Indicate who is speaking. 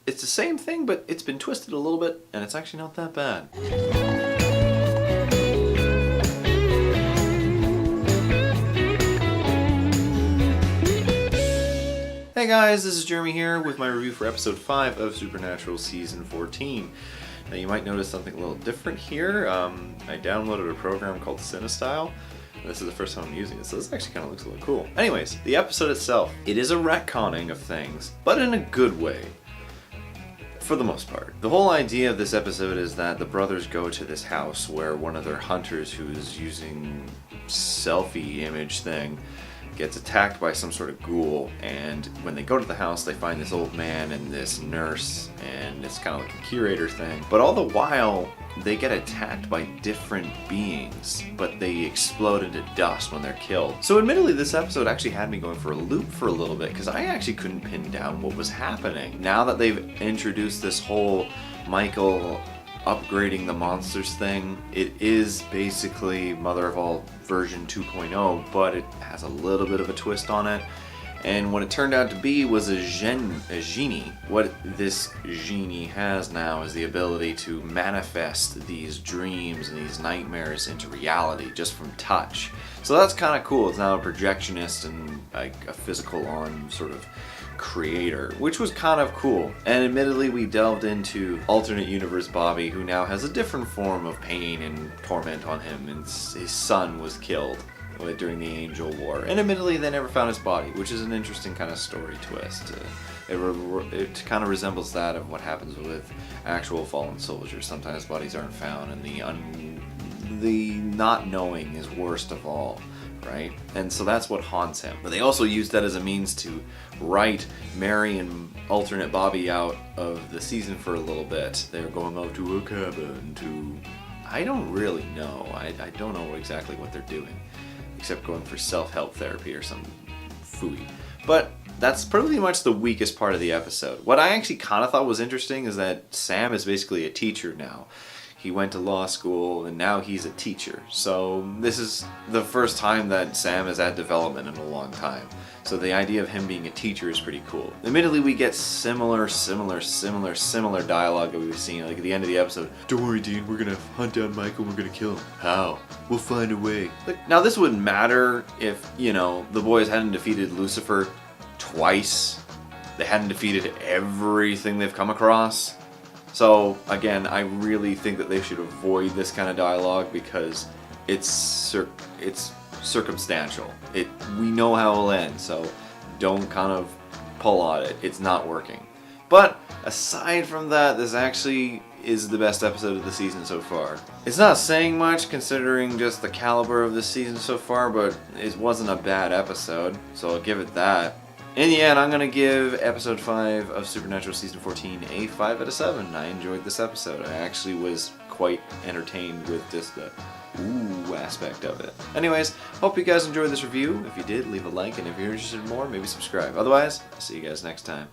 Speaker 1: it's the same thing, but it's been twisted a little bit, and it's actually not that bad. Hey guys, this is Jeremy here with my review for episode 5 of Supernatural Season 14. Now you might notice something a little different here. I downloaded a program called Cinestyle. This is the first time I'm using it, so this actually kind of looks a little cool. Anyways, the episode itself, it is a retconning of things, but in a good way. For the most part. The whole idea of this episode is that the brothers go to this house where one of their hunters who's using selfie image thing gets attacked by some sort of ghoul, and when they go to the house they find this old man and this nurse, and it's kind of like a curator thing. But all the while they get attacked by different beings, but they explode into dust when they're killed. So admittedly this episode actually had me going for a loop for a little bit because I actually couldn't pin down what was happening. Now that they've introduced this whole Michael upgrading the monsters thing, it is basically Mother of All version 2.0, but it has a little bit of a twist on it. And what it turned out to be was a genie. What this genie has now is the ability to manifest these dreams and these nightmares into reality just from touch. So that's kind of cool. It's now a projectionist and like a physical on sort of creator, which was kind of cool. And admittedly we delved into alternate universe Bobby, who now has a different form of pain and torment on him, and his son was killed during the Angel War, and admittedly they never found his body, which is an interesting kind of story twist. It kind of resembles that of what happens with actual fallen soldiers. Sometimes bodies aren't found, and the not knowing is worst of all, right? And so that's what haunts him. But they also used that as a means to write Mary and alternate Bobby out of the season for a little bit. They're going off to a cabin to... I don't really know. I don't know exactly what they're doing, except going for self-help therapy or some phooey. But that's pretty much the weakest part of the episode. What I actually kind of thought was interesting is that Sam is basically a teacher now. He went to law school and now he's a teacher. So this is the first time that Sam has had development in a long time. So the idea of him being a teacher is pretty cool. Admittedly, we get similar dialogue that we've seen like at the end of the episode. Don't worry, Dean, we're gonna hunt down Michael, we're gonna kill him. How? We'll find a way. Now this wouldn't matter if, you know, the boys hadn't defeated Lucifer twice. They hadn't defeated everything they've come across. So again, I really think that they should avoid this kind of dialogue because it's circumstantial. We know how it'll end, so don't kind of pull on it. It's not working. But aside from that, this actually is the best episode of the season so far. It's not saying much considering just the caliber of this season so far, but it wasn't a bad episode, so I'll give it that. In the end, I'm going to give episode 5 of Supernatural Season 14 a 5 out of 7. I enjoyed this episode. I actually was quite entertained with just the ooh aspect of it. Anyways, hope you guys enjoyed this review. If you did, leave a like, and if you're interested in more, maybe subscribe. Otherwise, I'll see you guys next time.